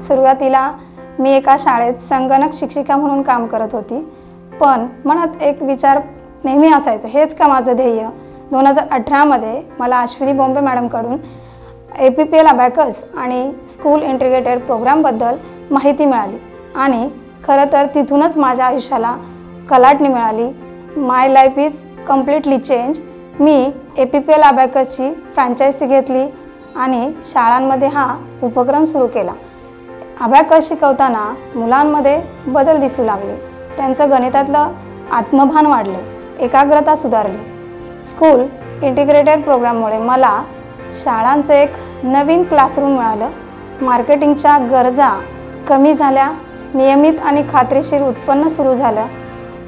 सुरुवातीला मी एका शाळेत संगणक शिक्षिका म्हणून काम करत होती, पण मनात एक विचार नेहमी असायचा, हेच का माझं ध्येय. 2018 मध्ये मला अश्विनी बोंबे मॅडमकडून APPL अबॅकस आणि स्कूल इंटिग्रेटेड प्रोग्रामबद्दल माहिती मिळाली आणि खरं तर तिथूनच माझ्या आयुष्याला कलाटणी मिळाली. My life is completely change. मी APPL अबॅकसची फ्रँचायझी घेतली आणि शाळांमध्ये हा उपक्रम सुरू केला. अबॅकस शिकवताना मुलांमध्ये बदल दिसू लागले. त्यांचं गणितातलं आत्मभान वाढलं, एकाग्रता सुधारली. स्कूल इंटिग्रेटेड प्रोग्राममुळे मला शाळांचं एक नवीन क्लासरूम मिळालं. मार्केटिंगच्या गरजा कमी झाल्या, नियमित आणि खात्रीशीर उत्पन्न सुरू झालं.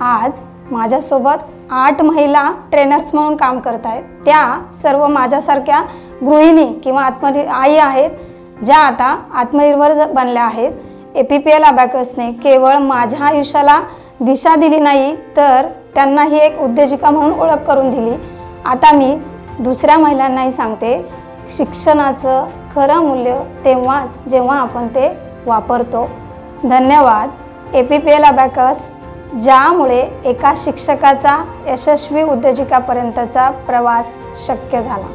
आज माझ्यासोबत 8 महिला ट्रेनर्स म्हणून काम करत आहेत. त्या सर्व माझ्यासारख्या गृहिणी किंवा आई आहेत, ज्या आता आत्मनिर्भर बनल्या आहेत. APPL अबॅकसने केवळ माझ्या आयुष्याला दिशा दिली नाही, तर त्यांनाही एक उद्योजिका म्हणून ओळख करून दिली. आता मी दुसऱ्या महिलांनाही सांगते, शिक्षणाचं खरं मूल्य तेव्हाच जेव्हा आपण ते वापरतो. धन्यवाद. APPL अबॅकस, ज्यामुळे एका शिक्षकाचा यशस्वी उद्योजिकापर्यंतचा प्रवास शक्य झाला.